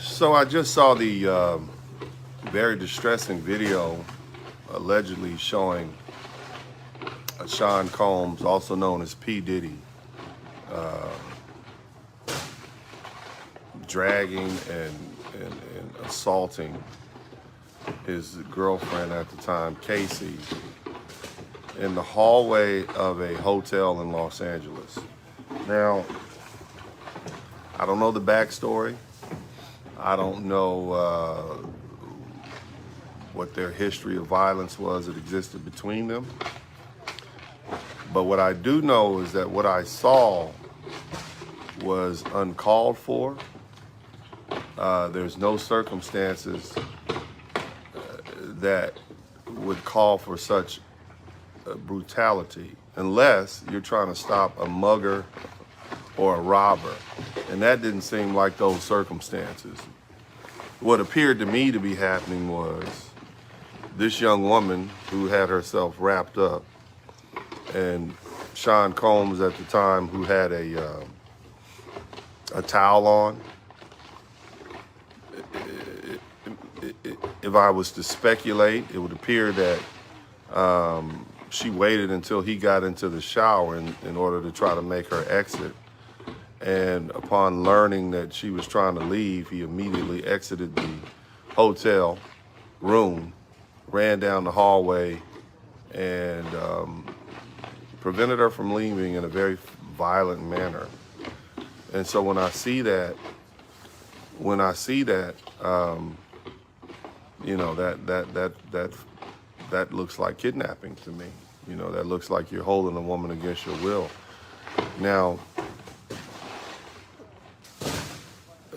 So I just saw the very distressing video allegedly showing Sean Combs, also known as P. Diddy, dragging and assaulting his girlfriend at the time, Cassie, in the hallway of a hotel in Los Angeles. Now, I don't know the backstory. I don't know what their history of violence was that existed between them. But what I do know is that what I saw was uncalled for. There's no circumstances that would call for such brutality unless you're trying to stop a mugger or a robber. And that didn't seem like those circumstances. What appeared to me to be happening was this young woman who had herself wrapped up, and Sean Combs at the time, who had a towel on. If I was to speculate, it would appear that she waited until he got into the shower in order to try to make her exit. And upon learning that she was trying to leave, he immediately exited the hotel room, ran down the hallway, and prevented her from leaving in a very violent manner. And so when I see that, you know, that looks like kidnapping to me. You know, that looks like you're holding a woman against your will. Now,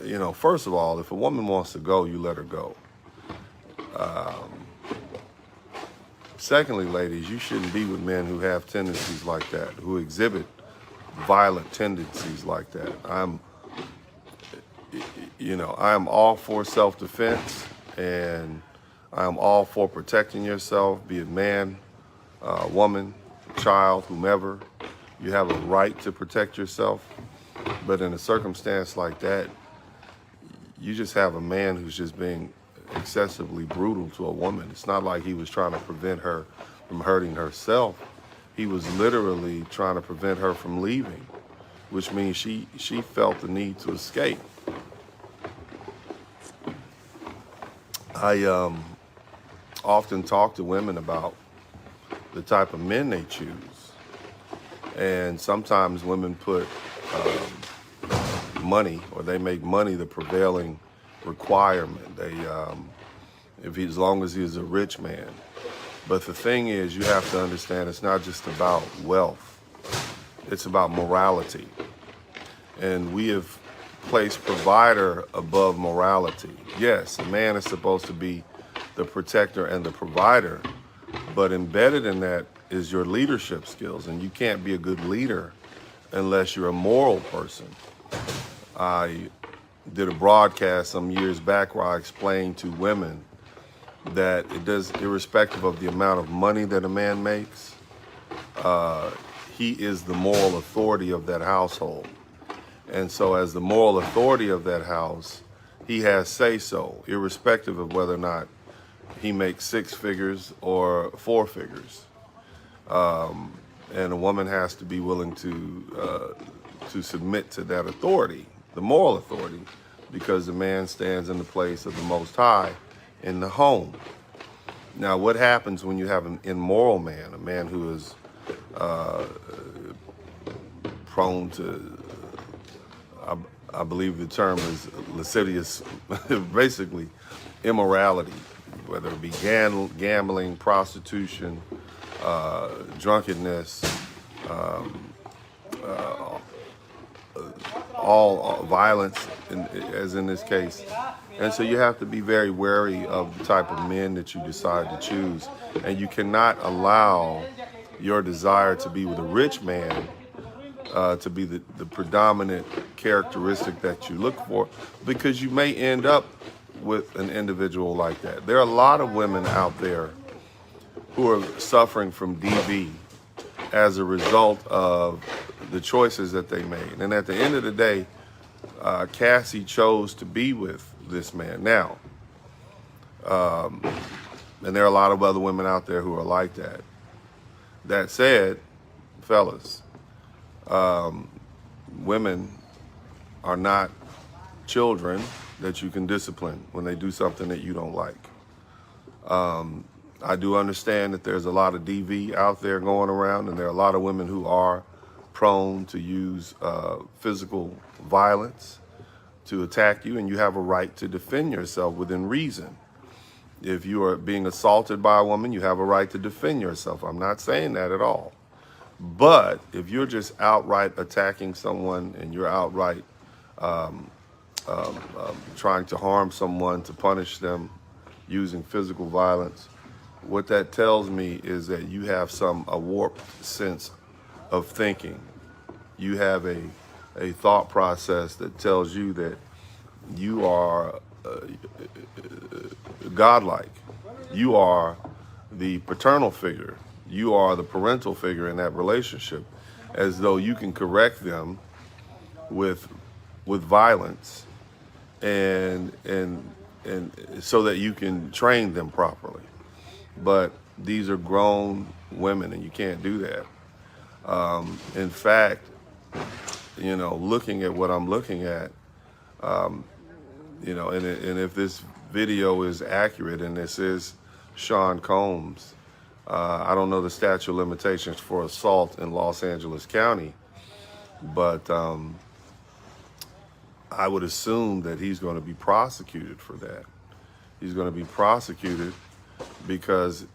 you know, first of all, if a woman wants to go, you let her go. Secondly, ladies, you shouldn't be with men who have tendencies like that, who exhibit violent tendencies like that. I'm all for self-defense, and I'm all for protecting yourself, be it man, woman, child, whomever. You have a right to protect yourself. But in a circumstance like that, you just have a man who's just being excessively brutal to a woman. It's not like he was trying to prevent her from hurting herself. He was literally trying to prevent her from leaving, which means she felt the need to escape. I often talk to women about the type of men they choose. And sometimes women put money, or they make money the prevailing requirement. They, as long as he's a rich man. But the thing is, you have to understand, it's not just about wealth. It's about morality. And we have placed provider above morality. Yes, a man is supposed to be the protector and the provider, but embedded in that is your leadership skills, and you can't be a good leader unless you're a moral person. I did a broadcast some years back where I explained to women that it does, irrespective of the amount of money that a man makes, he is the moral authority of that household. And so as the moral authority of that house, he has say-so, irrespective of whether or not he makes six figures or four figures. And a woman has to be willing to submit to that authority, the moral authority, because the man stands in the place of the Most High in the home. Now, what happens when you have an immoral man, a man who is prone to, I believe the term is lascivious, basically immorality, whether it be gambling, prostitution, drunkenness, all violence, as in this case. And so you have to be very wary of the type of men that you decide to choose. And you cannot allow your desire to be with a rich man to be the predominant characteristic that you look for, because you may end up with an individual like that. There are a lot of women out there who are suffering from DV as a result of the choices that they made. And at the end of the day, Cassie chose to be with this man. Now, and there are a lot of other women out there who are like that. That said, fellas, women are not children that you can discipline when they do something that you don't like. I do understand that there's a lot of DV out there going around, and there are a lot of women who are prone to use physical violence to attack you, and you have a right to defend yourself within reason. If you are being assaulted by a woman, you have a right to defend yourself. I'm not saying that at all. But if you're just outright attacking someone and you're outright trying to harm someone to punish them using physical violence, what that tells me is that you have a warped sense of thinking. You have a thought process that tells you that you are godlike. You are the paternal figure. You are the parental figure in that relationship, as though you can correct them with violence and so that you can train them properly. But these are grown women, and you can't do that. In fact, looking at what I'm looking at, and if this video is accurate, and this is Sean Combs, I don't know the statute of limitations for assault in Los Angeles County, but I would assume that he's going to be prosecuted for that. He's going to be prosecuted because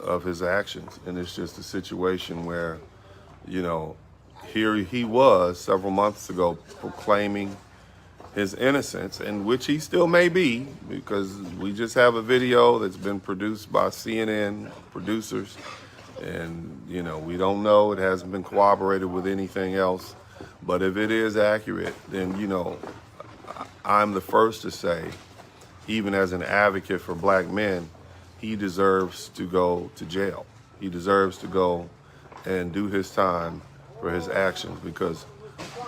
of his actions. And it's just a situation where, here he was several months ago proclaiming his innocence, and which he still may be, because we just have a video that's been produced by CNN producers, and we don't know, it hasn't been corroborated with anything else. But if it is accurate, then I'm the first to say, even as an advocate for black men, he deserves to go to jail. He deserves to go and do his time for his actions, because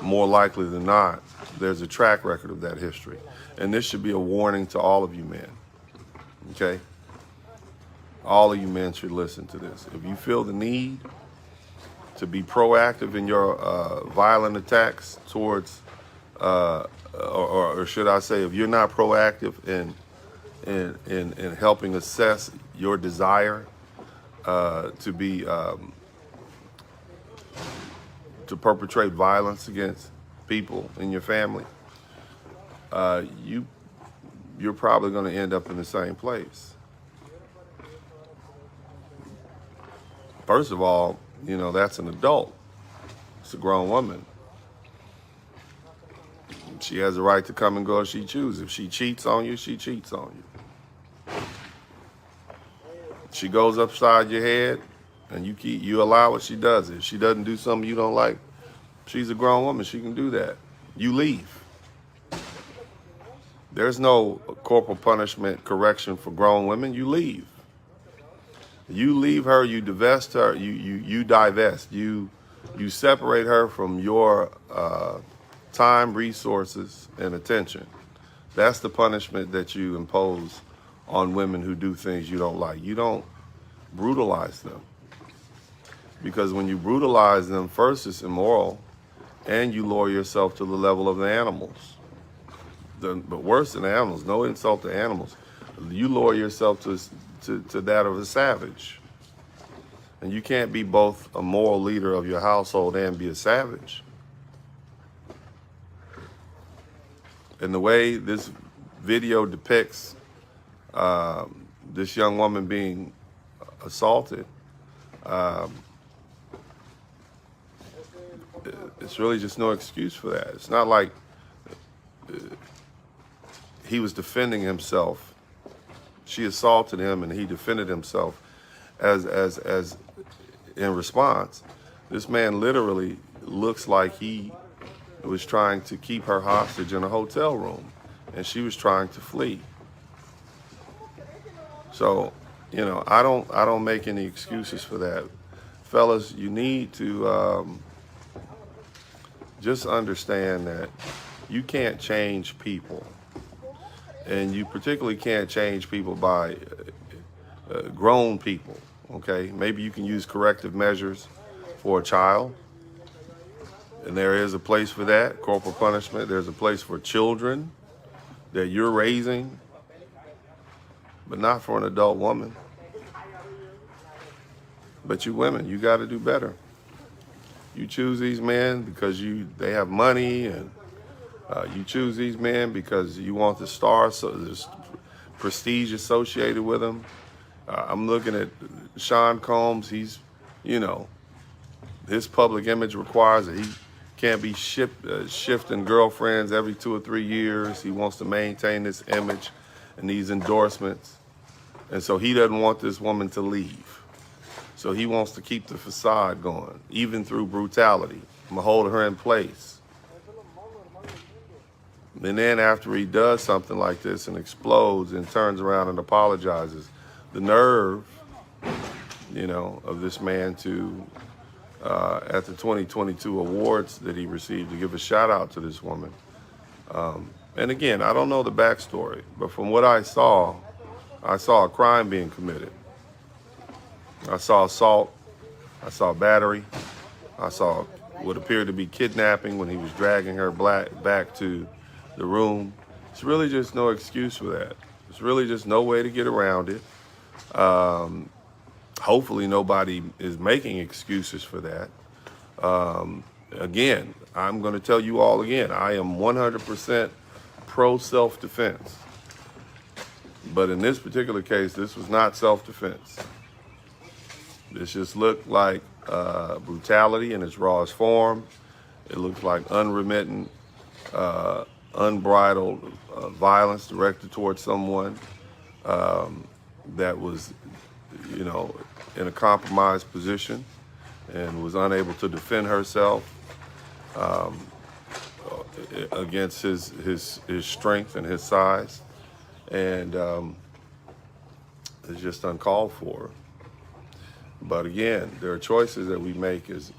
more likely than not, there's a track record of that history. And this should be a warning to all of you men, okay? All of you men should listen to this. If you feel the need to be proactive in your violent attacks towards, or should I say, if you're not proactive in helping assess your desire to be to perpetrate violence against people in your family, you're probably going to end up in the same place. First of all, that's an adult. It's a grown woman. She has the right to come and go as she chooses. If she cheats on you, she cheats on you. She goes upside your head, and you allow it, she does it. If she doesn't do something you don't like, she's a grown woman. She can do that. You leave. There's no corporal punishment correction for grown women. You leave. You leave her. You divest her. You divest. You separate her from your time, resources, and attention. That's the punishment that you impose on women who do things you don't like. You don't brutalize them, because when you brutalize them, first it's immoral, and you lower yourself to the level of the animals. But worse than animals, no insult to animals, you lower yourself to that of a savage. And you can't be both a moral leader of your household and be a savage. And the way this video depicts this young woman being assaulted, it's really just no excuse for that. It's not like he was defending himself. She assaulted him and he defended himself as in response. This man literally looks like he was trying to keep her hostage in a hotel room, and she was trying to flee. So, I don't make any excuses for that. Fellas, you need to just understand that you can't change people. And you particularly can't change people by grown people, okay? Maybe you can use corrective measures for a child, and there is a place for that, corporal punishment. There's a place for children that you're raising, but not for an adult woman. But you women, you got to do better. You choose these men because they have money, and you choose these men because you want the star, so there's prestige associated with them. I'm looking at Sean Combs. He's, his public image requires that he can't be shifting girlfriends every 2 or 3 years. He wants to maintain this image and these endorsements. And so he doesn't want this woman to leave. So he wants to keep the facade going, even through brutality. I'm gonna hold her in place. And then after he does something like this and explodes and turns around and apologizes, the nerve, of this man to, at the 2022 awards that he received, to give a shout out to this woman. And again, I don't know the backstory, but from what I saw a crime being committed. I saw assault, I saw battery, I saw what appeared to be kidnapping when he was dragging her back to the room. It's really just no excuse for that. It's really just no way to get around it. Hopefully nobody is making excuses for that. Again, I'm going to tell you all again, I am 100% pro self-defense. But in this particular case, this was not self-defense. This just looked like brutality in its rawest form. It looked like unremittent, unbridled violence directed towards someone that was, in a compromised position and was unable to defend herself against his strength and his size. And it's just uncalled for. But again, there are choices that we make as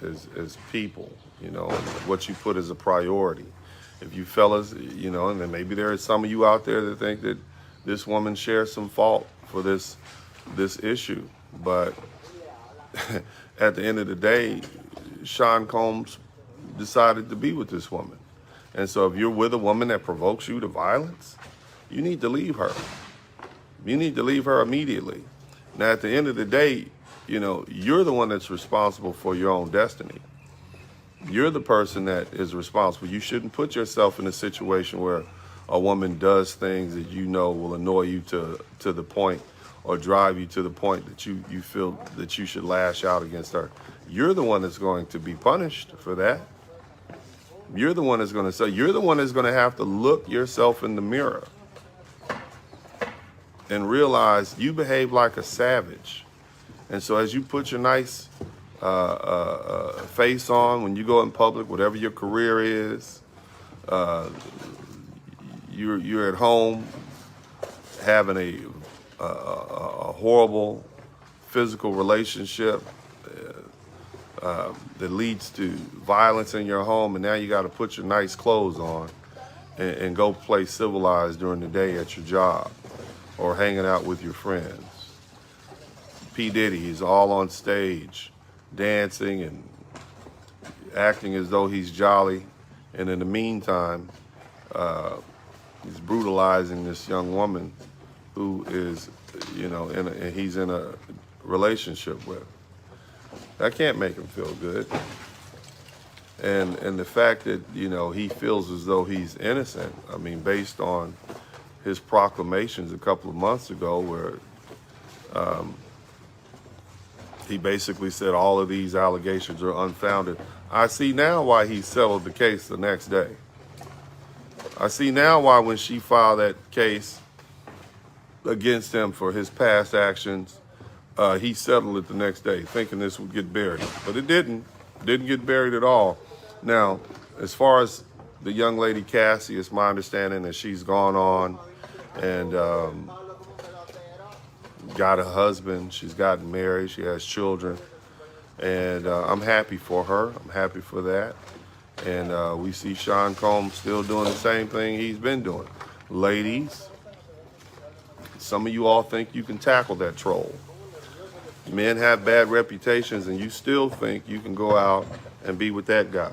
people, and what you put as a priority. If you fellas, and then maybe there are some of you out there that think that this woman shares some fault for this issue. But at the end of the day, Sean Combs decided to be with this woman. And so if you're with a woman that provokes you to violence, you need to leave her. You need to leave her immediately. Now, at the end of the day, you're the one that's responsible for your own destiny. You're the person that is responsible. You shouldn't put yourself in a situation where a woman does things that will annoy you to the point or drive you to the point that you feel that you should lash out against her. You're the one that's going to be punished for that. You're the one that's going to say, you're the one that's going to have to look yourself in the mirror and realize you behave like a savage. And so as you put your nice face on when you go in public, whatever your career is, you're at home having a horrible physical relationship that leads to violence in your home, and now you got to put your nice clothes on and go play civilized during the day at your job or hanging out with your friends. P. Diddy, he's all on stage, dancing and acting as though he's jolly, and in the meantime, he's brutalizing this young woman who is, he's in a relationship with. That can't make him feel good. And the fact that, he feels as though he's innocent, based on his proclamations a couple of months ago where he basically said all of these allegations are unfounded. I see now why he settled the case the next day. I see now why when she filed that case against him for his past actions, he settled it the next day, thinking this would get buried. But it didn't. Didn't get buried at all. Now, as far as the young lady Cassie, it's my understanding that she's gone on and got a husband. She's gotten married. She has children. And I'm happy for her. I'm happy for that. And we see Sean Combs still doing the same thing he's been doing. Ladies, some of you all think you can tackle that troll. Men have bad reputations, and you still think you can go out and be with that guy.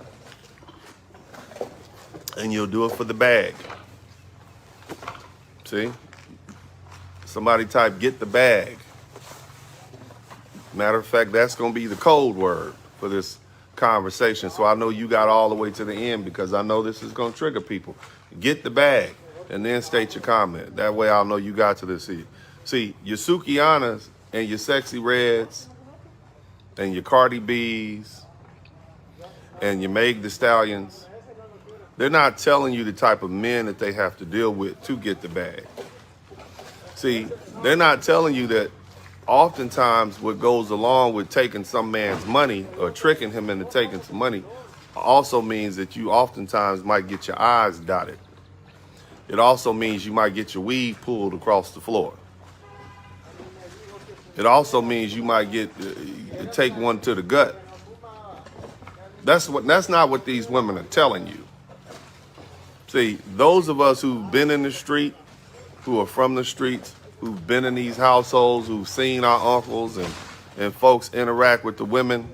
And you'll do it for the bag. See? Somebody type, get the bag. Matter of fact, that's going to be the code word for this conversation. So I know you got all the way to the end, because I know this is going to trigger people. Get the bag, and then state your comment. That way I'll know you got to this. See, your Sukianas and your Sexy Reds and your Cardi B's and your Meg Thee Stallions, they're not telling you the type of men that they have to deal with to get the bag. See, they're not telling you that oftentimes what goes along with taking some man's money or tricking him into taking some money also means that you oftentimes might get your eyes dotted. It also means you might get your weave pulled across the floor. It also means you might take one to the gut. That's not what these women are telling you. See, those of us who've been in the street, who are from the streets, who've been in these households, who've seen our uncles and folks interact with the women,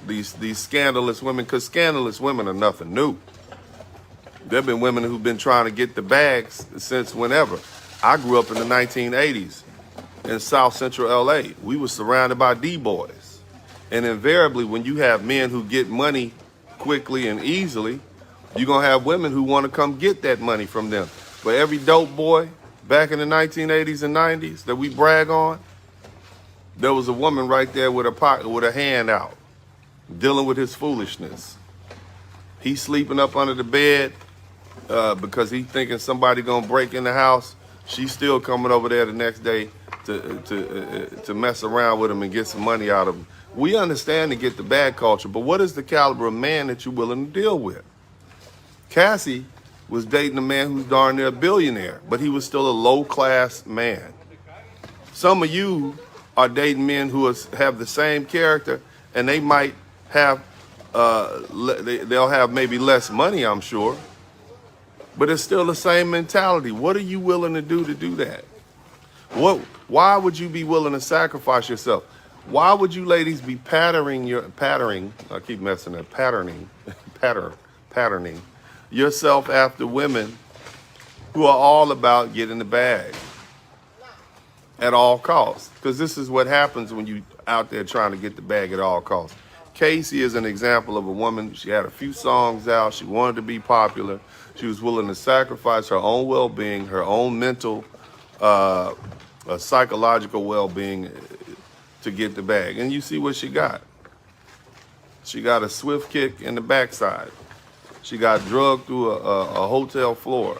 these scandalous women, because scandalous women are nothing new. There have been women who've been trying to get the bags since whenever. I grew up in the 1980s in South Central LA. We were surrounded by D-boys. And invariably, when you have men who get money quickly and easily, you're going to have women who want to come get that money from them. But every dope boy back in the 1980s and 90s that we brag on, there was a woman right there with a hand out, dealing with his foolishness. He's sleeping up under the bed because he's thinking somebody gonna break in the house. She's still coming over there the next day to mess around with him and get some money out of him. We understand to get the bad culture, but what is the caliber of man that you're willing to deal with? Cassie was dating a man who's darn near a billionaire, but he was still a low-class man. Some of you are dating men who have the same character, and they might have, they'll have maybe less money, I'm sure, but it's still the same mentality. What are you willing to do that? Why would you be willing to sacrifice yourself? Why would you ladies be patterning yourself after women who are all about getting the bag at all costs? Because this is what happens when you out there trying to get the bag at all costs. Cassie is an example of a woman. She had a few songs out. She wanted to be popular. She was willing to sacrifice her own well-being, her own mental, psychological well-being to get the bag. And you see what she got. She got a swift kick in the backside. She got drugged through a hotel floor.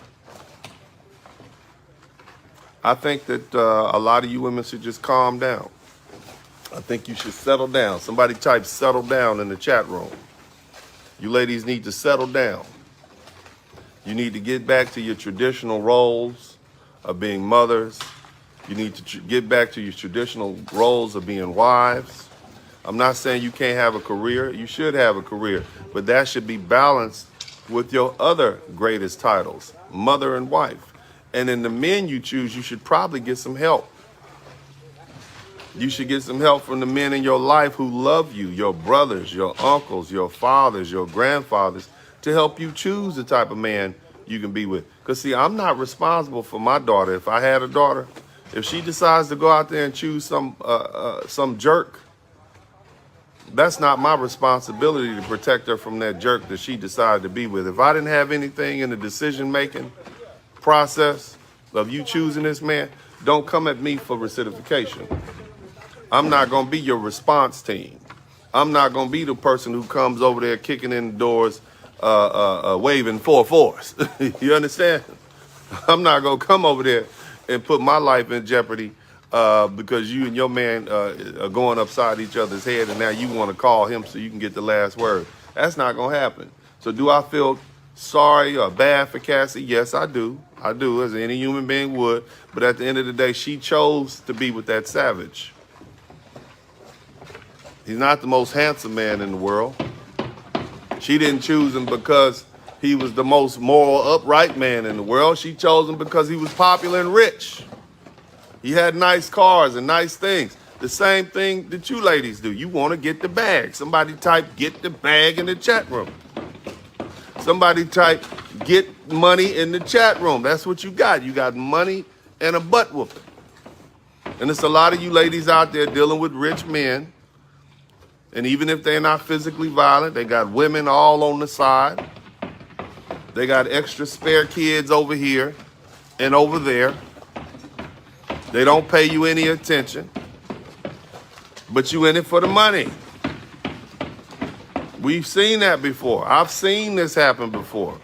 I think that a lot of you women should just calm down. I think you should settle down. Somebody type settle down in the chat room. You ladies need to settle down. You need to get back to your traditional roles of being mothers. You need to get back to your traditional roles of being wives. I'm not saying you can't have a career. You should have a career, but that should be balanced with your other greatest titles, mother and wife. And in the men you choose, you should probably get some help. You should get some help from the men in your life who love you, your brothers, your uncles, your fathers, your grandfathers, to help you choose the type of man you can be with. Because, see, I'm not responsible for my daughter. If I had a daughter, if she decides to go out there and choose some jerk, that's not my responsibility to protect her from that jerk that she decided to be with. If I didn't have anything in the decision-making process of you choosing this man, don't come at me for recidification. I'm not going to be your response team. I'm not going to be the person who comes over there kicking in the doors, waving 4-4s. You understand? I'm not going to come over there and put my life in jeopardy because you and your man are going upside each other's head, and now you want to call him so you can get the last word. That's not going to happen. So do I feel sorry or bad for Cassie? Yes, I do. I do, as any human being would. But at the end of the day, she chose to be with that savage. He's not the most handsome man in the world. She didn't choose him because he was the most moral, upright man in the world. She chose him because he was popular and rich. He had nice cars and nice things. The same thing that you ladies do. You want to get the bag. Somebody type, get the bag in the chat room. Somebody type, get money in the chat room. That's what you got. You got money and a butt whooping. And there's a lot of you ladies out there dealing with rich men. And even if they're not physically violent, they got women all on the side. They got extra spare kids over here and over there. They don't pay you any attention. But you in it for the money. We've seen that before. I've seen this happen before.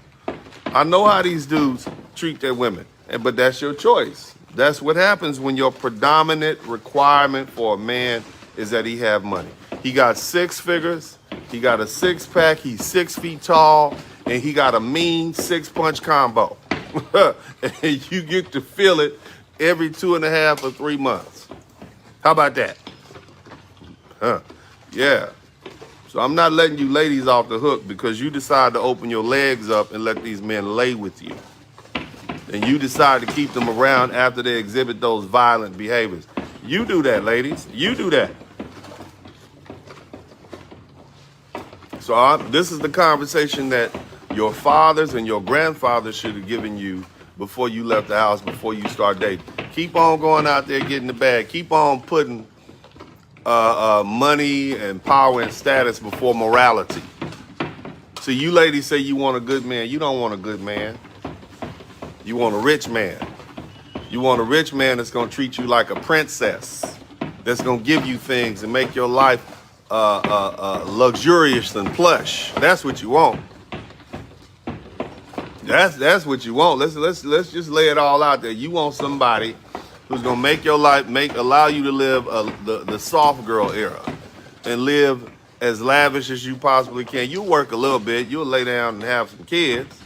I know how these dudes treat their women, but that's your choice. That's what happens when your predominant requirement for a man is that he have money. He got 6 figures, he got a 6-pack, he's 6 feet tall, and he got a mean 6-punch combo. And you get to feel it every 2.5 or 3 months. How about that? Yeah. So I'm not letting you ladies off the hook because you decide to open your legs up and let these men lay with you. And you decide to keep them around after they exhibit those violent behaviors. You do that, ladies. You do that. So this is the conversation that your fathers and your grandfathers should have given you before you left the house, before you start dating. Keep on going out there getting the bag. Keep on putting money and power and status before morality. So you ladies say you want a good man. You don't want a good man. You want a rich man. You want a rich man that's going to treat you like a princess, that's going to give you things and make your life luxurious and plush. That's what you want. That's what you want. Let's just lay it all out there. You want somebody who's gonna make your life, allow you to live the soft girl era and live as lavish as you possibly can. You work a little bit, you'll lay down and have some kids,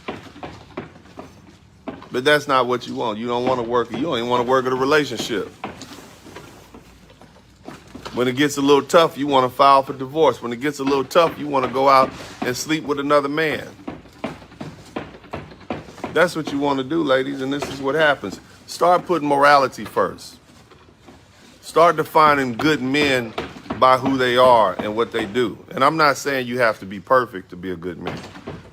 but that's not what you want. You don't want to work. You don't even want to work at a relationship. When it gets a little tough, you want to file for divorce. When it gets a little tough, you want to go out and sleep with another man. That's what you want to do, ladies, and this is what happens. Start putting morality first. Start defining good men by who they are and what they do. And I'm not saying you have to be perfect to be a good man.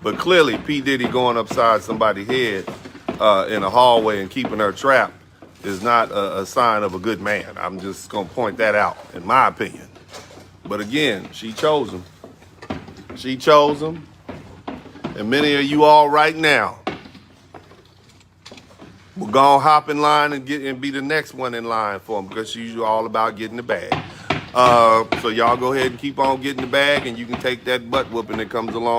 But clearly, P. Diddy going upside somebody's head in a hallway and keeping her trapped is not a sign of a good man. I'm just going to point that out, in my opinion. But again, she chose him. She chose him. And many of you all right now, we're going to hop in line and be the next one in line for him because she's all about getting the bag. So y'all go ahead and keep on getting the bag, and you can take that butt whooping that comes along